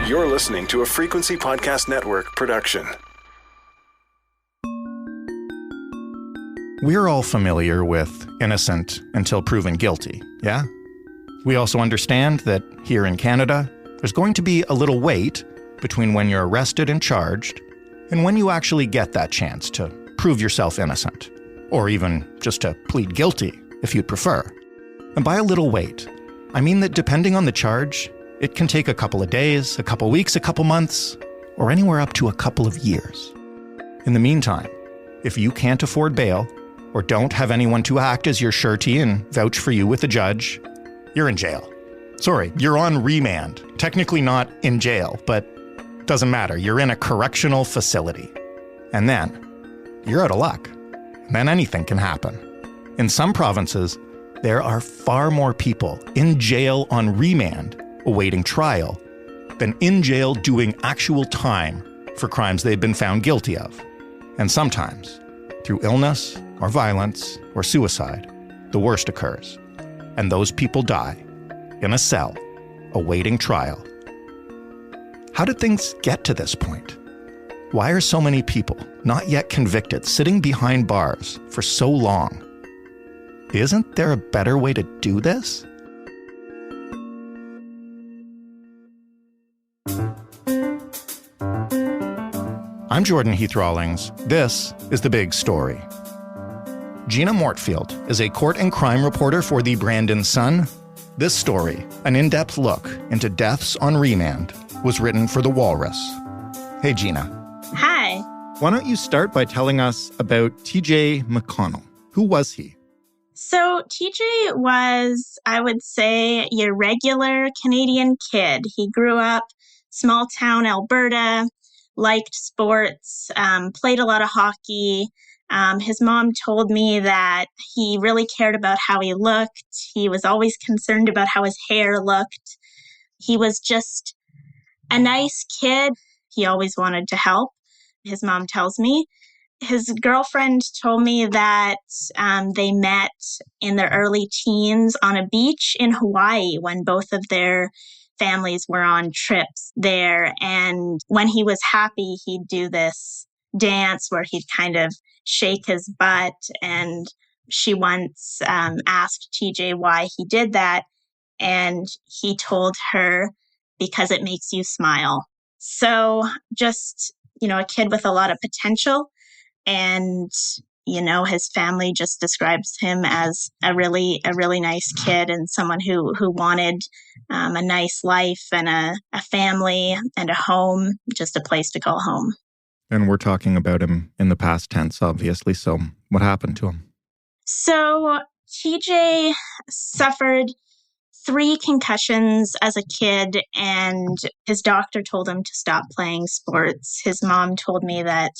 You're listening to a Frequency Podcast Network production. We're all familiar with innocent until proven guilty, yeah? We also understand that here in Canada, there's going to be a little wait between when you're arrested and charged and when you actually get that chance to prove yourself innocent, or even just to plead guilty, if you'd prefer. And by a little wait, I mean that depending on the charge, it can take a couple of days, a couple weeks, a couple months, or anywhere up to a couple of years. In the meantime, if you can't afford bail, or don't have anyone to act as your surety and vouch for you with a judge, you're in jail. Sorry, you're on remand. Technically not in jail, but doesn't matter. You're in a correctional facility. And then, you're out of luck. Then anything can happen. In some provinces, there are far more people in jail on remand awaiting trial than in jail doing actual time for crimes they've been found guilty of. And sometimes, through illness or violence or suicide, the worst occurs. And those people die in a cell awaiting trial. How did things get to this point? Why are so many people not yet convicted sitting behind bars for so long? Isn't there a better way to do this? I'm Jordan Heath Rawlings. This is The Big Story. Gina Mortfield is a court and crime reporter for the Brandon Sun. This story, an in-depth look into deaths on remand, was written for The Walrus. Hey, Gina. Hi. Why don't you start by telling us about TJ McConnell? Who was he? So TJ was, I would say, your regular Canadian kid. He grew up small town Alberta, liked sports, played a lot of hockey. His mom told me that he really cared about how he looked. He was always concerned about how his hair looked. He was just a nice kid. He always wanted to help, his mom tells me. His girlfriend told me that they met in their early teens on a beach in Hawaii when both of their families were on trips there. And when he was happy, he'd do this dance where he'd kind of shake his butt. And she once asked TJ why he did that. And he told her, because it makes you smile. So just, a kid with a lot of potential. And, his family just describes him as a really nice kid and someone who wanted a nice life and a family and a home, just a place to call home. And we're talking about him in the past tense, obviously. So what happened to him? So TJ suffered 3 concussions as a kid, and his doctor told him to stop playing sports. His mom told me that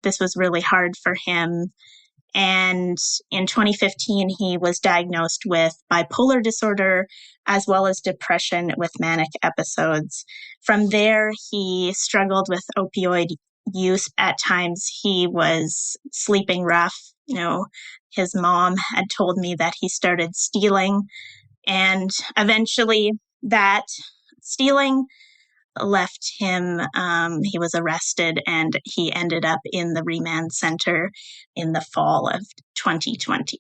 this was really hard for him. And in 2015, he was diagnosed with bipolar disorder as well as depression with manic episodes. From there, he struggled with opioid use. At times, he was sleeping rough. His mom had told me that he started stealing. And eventually that stealing left him. He was arrested and he ended up in the remand center in the fall of 2020.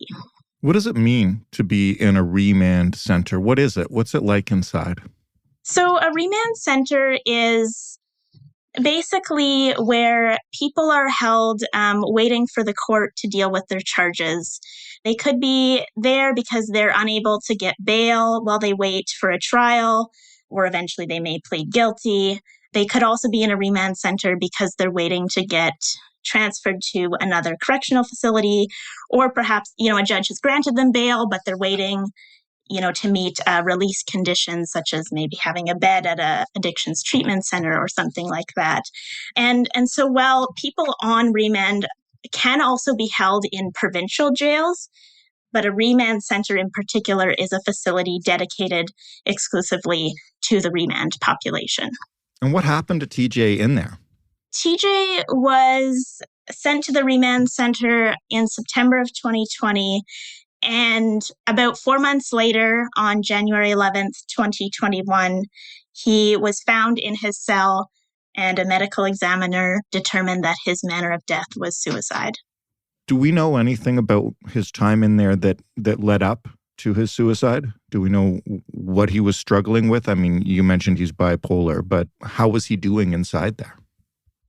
What does it mean to be in a remand center? What is it? What's it like inside? So a remand center is basically where people are held waiting for the court to deal with their charges. They could be there because they're unable to get bail while they wait for a trial, or eventually they may plead guilty. They could also be in a remand center because they're waiting to get transferred to another correctional facility, or perhaps, a judge has granted them bail, but they're waiting, to meet release conditions, such as maybe having a bed at a addictions treatment center or something like that. And so while people on remand can also be held in provincial jails, but a remand center in particular is a facility dedicated exclusively to the remand population. And what happened to TJ in there? TJ was sent to the remand center in September of 2020. And about 4 months later, on January 11th, 2021, He was found in his cell, and a medical examiner determined that his manner of death was suicide. Do we know anything about his time in there that led up to his suicide? Do we know what he was struggling with? I mean, you mentioned he's bipolar, but how was he doing inside there?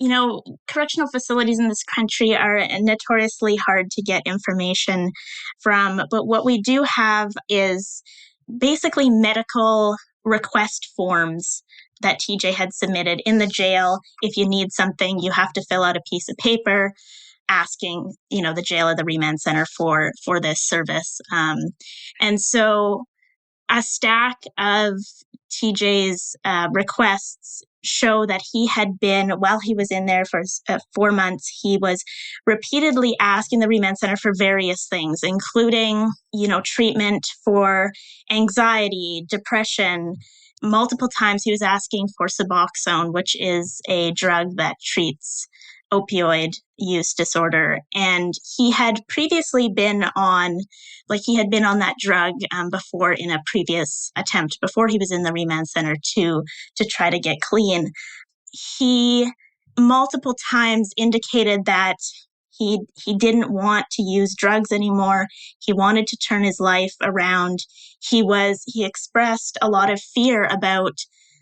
You know, correctional facilities in this country are notoriously hard to get information from, but what we do have is basically medical request forms that TJ had submitted in the jail. If you need something, you have to fill out a piece of paper asking, the jail or the remand center for this service. And so a stack of TJ's requests show that he had been, while he was in there for 4 months, he was repeatedly asking the remand center for various things, including, treatment for anxiety, depression. Multiple times he was asking for Suboxone, which is a drug that treats opioid use disorder. And he had previously been on that drug before in a previous attempt, before he was in the remand center to try to get clean. He multiple times indicated that he didn't want to use drugs anymore. He wanted to turn his life around. He expressed a lot of fear about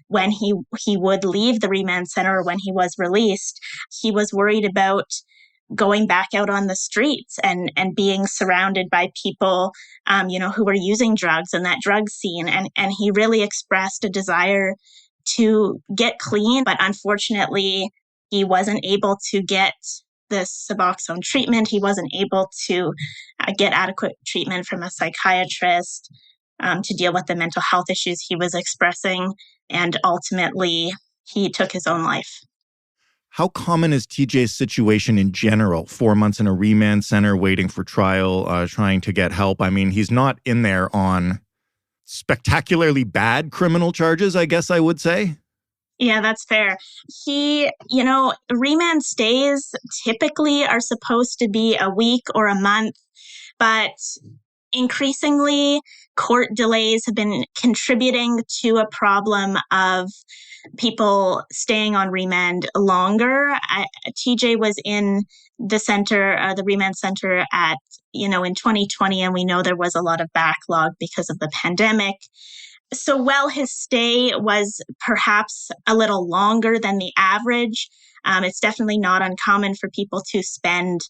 when he would leave the remand center or when he was released. He was worried about going back out on the streets and being surrounded by people, who were using drugs in that drug scene. And he really expressed a desire to get clean, but unfortunately, he wasn't able to get this Suboxone treatment. He wasn't able to get adequate treatment from a psychiatrist to deal with the mental health issues he was expressing. And ultimately, he took his own life. How common is TJ's situation in general? 4 months in a remand center, waiting for trial, trying to get help. I mean, he's not in there on spectacularly bad criminal charges, I guess I would say. Yeah, that's fair. Remand stays typically are supposed to be a week or a month, but increasingly court delays have been contributing to a problem of people staying on remand longer. TJ was in the remand center in 2020, and we know there was a lot of backlog because of the pandemic. So while his stay was perhaps a little longer than the average, it's definitely not uncommon for people to spend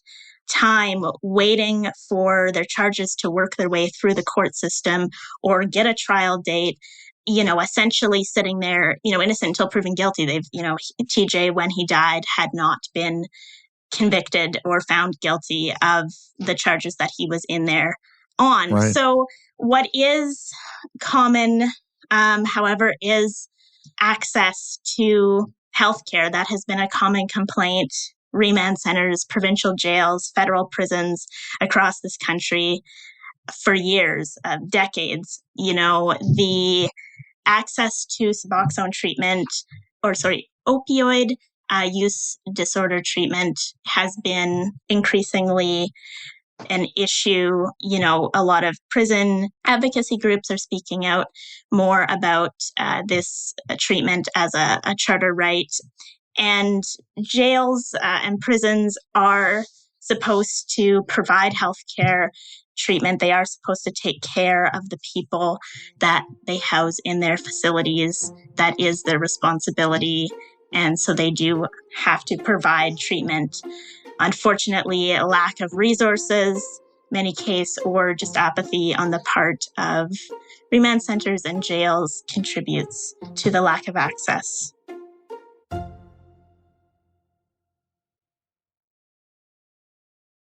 time waiting for their charges to work their way through the court system or get a trial date, essentially sitting there, innocent until proven guilty. TJ, when he died, had not been convicted or found guilty of the charges that he was in there on. Right. So what is common, however, is access to healthcare. That has been a common complaint. Remand centers, provincial jails, federal prisons across this country for years, decades. The access to Suboxone treatment, opioid use disorder treatment has been increasingly an issue. A lot of prison advocacy groups are speaking out more about this treatment as a charter right. And jails and prisons are supposed to provide healthcare treatment. They are supposed to take care of the people that they house in their facilities. That is their responsibility. And so they do have to provide treatment. Unfortunately, a lack of resources, many cases, or just apathy on the part of remand centers and jails contributes to the lack of access.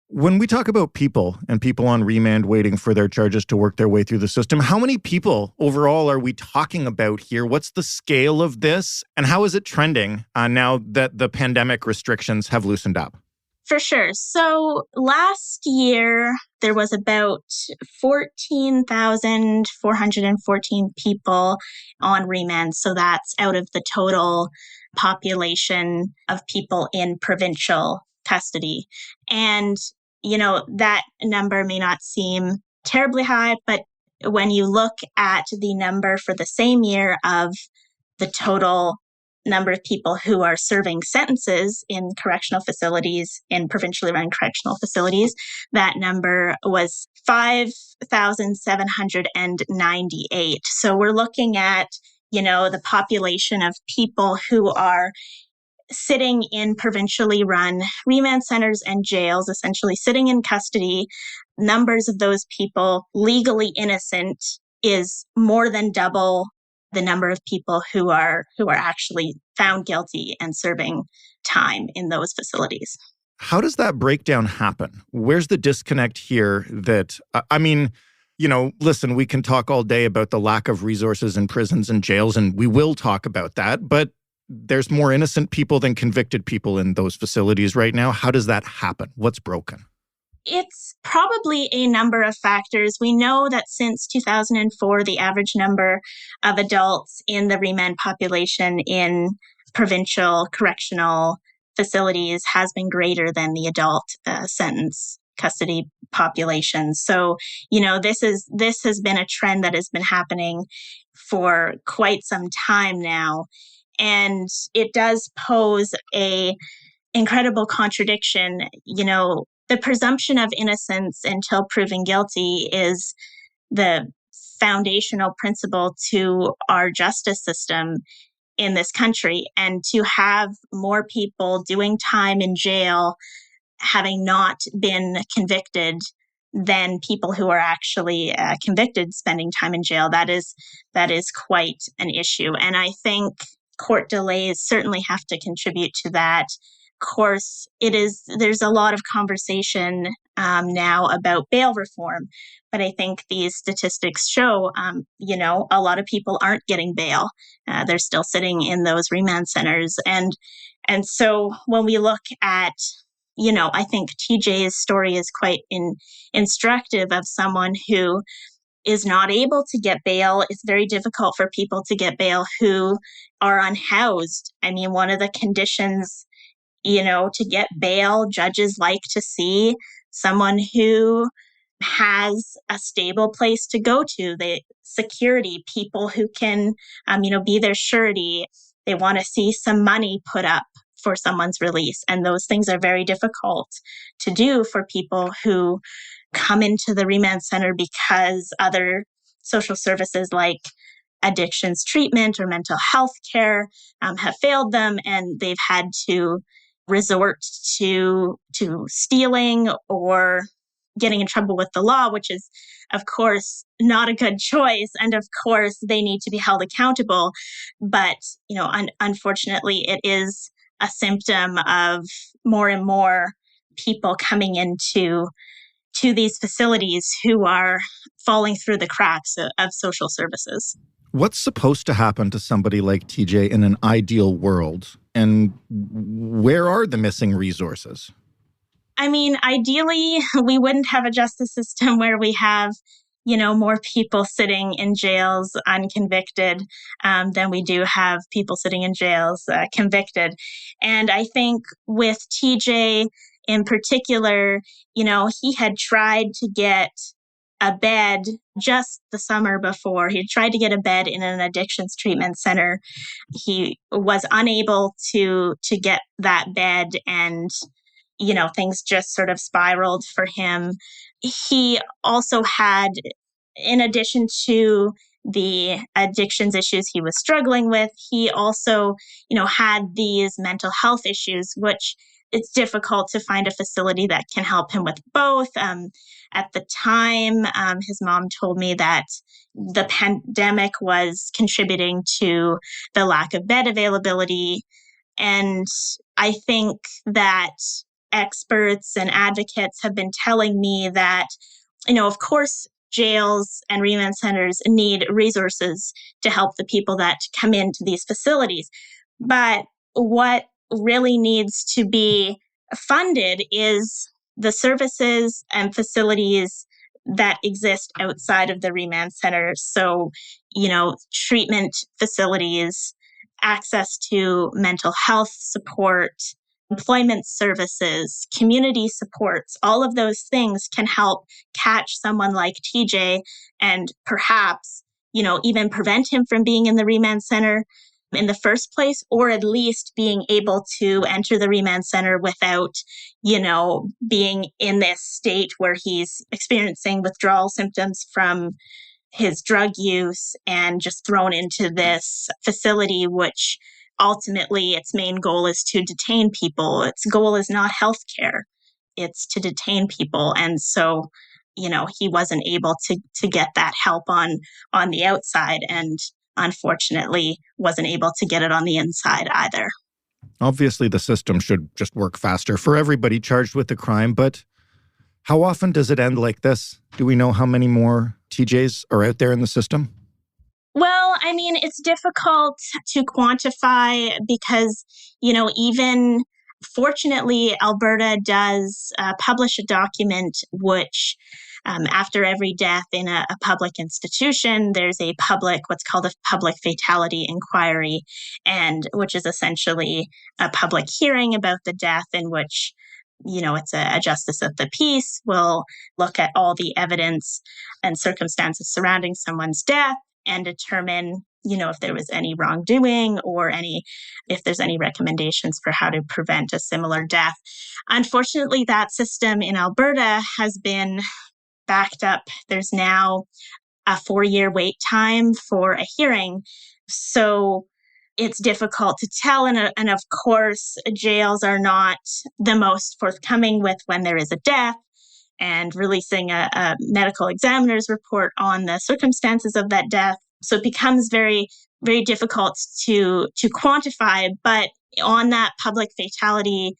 When we talk about people and people on remand waiting for their charges to work their way through the system, how many people overall are we talking about here? What's the scale of this? And how is it trending now that the pandemic restrictions have loosened up? For sure. So last year, there was about 14,414 people on remand. So that's out of the total population of people in provincial custody. And, that number may not seem terribly high, but when you look at the number for the same year of the total number of people who are serving sentences in correctional facilities, in provincially run correctional facilities, that number was 5,798. So we're looking at, the population of people who are sitting in provincially run remand centers and jails, essentially sitting in custody. Numbers of those people legally innocent is more than double the number of people who are actually found guilty and serving time in those facilities. How does that breakdown happen? Where's the disconnect here that, listen, we can talk all day about the lack of resources in prisons and jails, and we will talk about that, but there's more innocent people than convicted people in those facilities right now. How does that happen? What's broken? It's probably a number of factors. We know that since 2004, the average number of adults in the remand population in provincial correctional facilities has been greater than the adult sentence custody population. So, this has been a trend that has been happening for quite some time now. And it does pose a incredible contradiction. The presumption of innocence until proven guilty is the foundational principle to our justice system in this country. And to have more people doing time in jail having not been convicted than people who are actually convicted spending time in jail, that is quite an issue. And I think court delays certainly have to contribute to that. Of course, there's a lot of conversation now about bail reform, but I think these statistics show, a lot of people aren't getting bail. They're still sitting in those remand centers. And so when we look at, I think TJ's story is quite instructive of someone who is not able to get bail. It's very difficult for people to get bail who are unhoused. I mean, one of the conditions, to get bail, judges like to see someone who has a stable place to go to, the security, people who can, be their surety. They want to see some money put up for someone's release. And those things are very difficult to do for people who come into the remand center because other social services like addictions treatment or mental health care have failed them, and they've had to resort to stealing or getting in trouble with the law, which is, of course, not a good choice. And of course, they need to be held accountable. But, unfortunately, it is a symptom of more and more people coming into these facilities who are falling through the cracks of social services. What's supposed to happen to somebody like TJ in an ideal world? And where are the missing resources? I mean, ideally, we wouldn't have a justice system where we have, more people sitting in jails unconvicted than we do have people sitting in jails convicted. And I think with TJ in particular, he had tried to get a bed just the summer before. He tried to get a bed in an addictions treatment center. He was unable to get that bed, and things just sort of spiraled for him. He also had, in addition to the addictions issues he was struggling with, he also, had these mental health issues, which it's difficult to find a facility that can help him with both. At the time, his mom told me that the pandemic was contributing to the lack of bed availability. And I think that experts and advocates have been telling me that, of course, jails and remand centers need resources to help the people that come into these facilities. But what really needs to be funded is the services and facilities that exist outside of the remand center. So, treatment facilities, access to mental health support, employment services, community supports, all of those things can help catch someone like TJ and perhaps, even prevent him from being in the remand center. in the first place, or at least being able to enter the remand center without, being in this state where he's experiencing withdrawal symptoms from his drug use and just thrown into this facility, which ultimately its main goal is to detain people. Its goal is not healthcare. It's to detain people. And so, he wasn't able to get that help on the outside, and unfortunately wasn't able to get it on the inside either. Obviously, the system should just work faster for everybody charged with the crime, but how often does it end like this? Do we know how many more TJs are out there in the system? Well, I mean, it's difficult to quantify because, even fortunately, Alberta does publish a document which, after every death in a public institution, there's what's called a public fatality inquiry, and which is essentially a public hearing about the death in which, it's a justice of the peace will look at all the evidence and circumstances surrounding someone's death and determine, if there was any wrongdoing or if there's any recommendations for how to prevent a similar death. Unfortunately, that system in Alberta has been backed up. There's now a 4-year wait time for a hearing. So it's difficult to tell. And of course, jails are not the most forthcoming with when there is a death and releasing a medical examiner's report on the circumstances of that death. So it becomes very, very difficult to quantify. But on that public fatality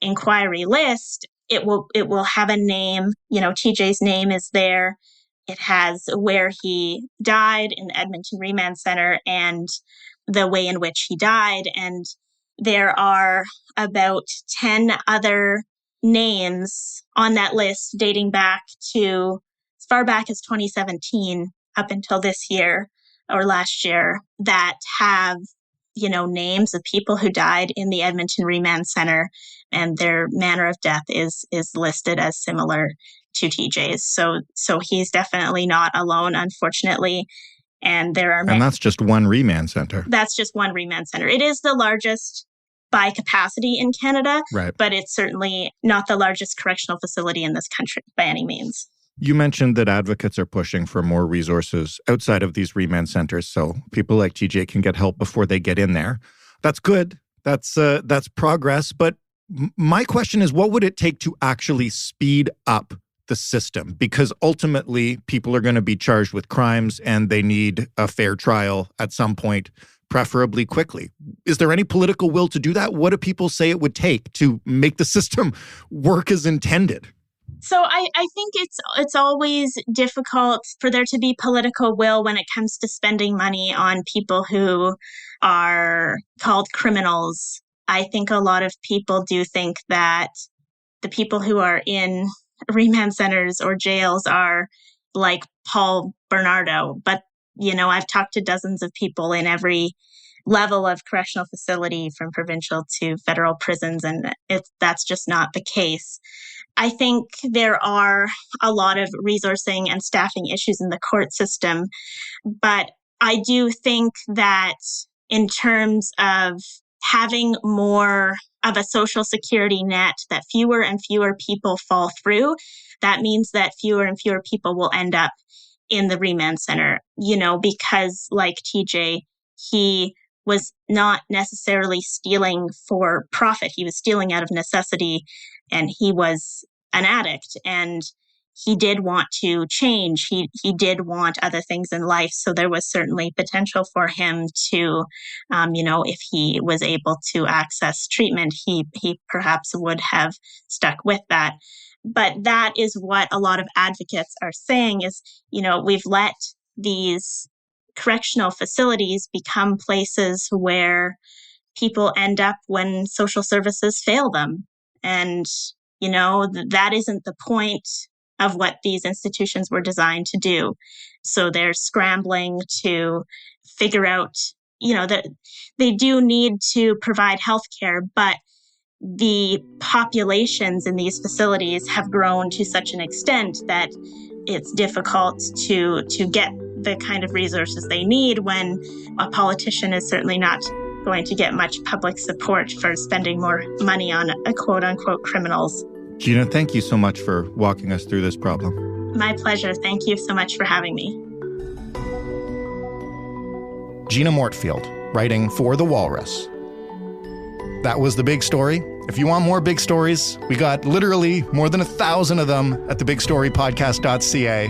inquiry list, it will have a name. TJ's name is there. It has where he died in the Edmonton Remand Center and the way in which he died. And there are about 10 other names on that list dating back to as far back as 2017 up until this year or last year that have, names of people who died in the Edmonton Remand Center, and their manner of death is listed as similar to TJ's. So he's definitely not alone, unfortunately. And that's just one remand center. That's just one remand center. It is the largest by capacity in Canada, right, but it's certainly not the largest correctional facility in this country by any means. You mentioned that advocates are pushing for more resources outside of these remand centers so people like TJ can get help before they get in there. That's good. That's progress. But my question is, what would it take to actually speed up the system? Because ultimately, people are going to be charged with crimes and they need a fair trial at some point, preferably quickly. Is there any political will to do that? What do people say it would take to make the system work as intended? So I think it's always difficult for there to be political will when it comes to spending money on people who are called criminals. I think a lot of people do think that the people who are in remand centers or jails are like Paul Bernardo. But, I've talked to dozens of people in every level of correctional facility from provincial to federal prisons, and that's just not the case. I think there are a lot of resourcing and staffing issues in the court system, but I do think that in terms of having more of a social security net that fewer and fewer people fall through, that means that fewer and fewer people will end up in the remand center, because like TJ, he was not necessarily stealing for profit. He was stealing out of necessity, and he was an addict, and he did want to change. He did want other things in life. So there was certainly potential for him to, if he was able to access treatment, he perhaps would have stuck with that. But that is what a lot of advocates are saying is, we've let these correctional facilities become places where people end up when social services fail them. And, that isn't the point of what these institutions were designed to do. So they're scrambling to figure out, that they do need to provide healthcare, but the populations in these facilities have grown to such an extent that it's difficult to get the kind of resources they need when a politician is certainly not going to get much public support for spending more money on a quote-unquote criminals. Gina, thank you so much for walking us through this problem. My pleasure. Thank you so much for having me. Gina Mortfield, writing for The Walrus. That was The Big Story. If you want more big stories, we got literally more than 1,000 of them at thebigstorypodcast.ca.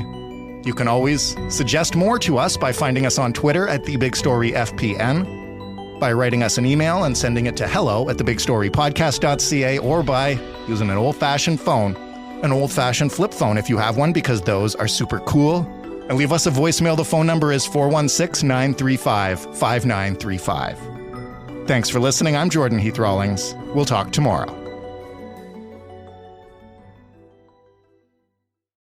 You can always suggest more to us by finding us on Twitter at thebigstoryfpn, by writing us an email and sending it to hello@thebigstorypodcast.ca, or by using an old-fashioned phone, an old-fashioned flip phone if you have one, because those are super cool. And leave us a voicemail. The phone number is 416-935-5935. Thanks for listening. I'm Jordan Heath Rawlings. We'll talk tomorrow.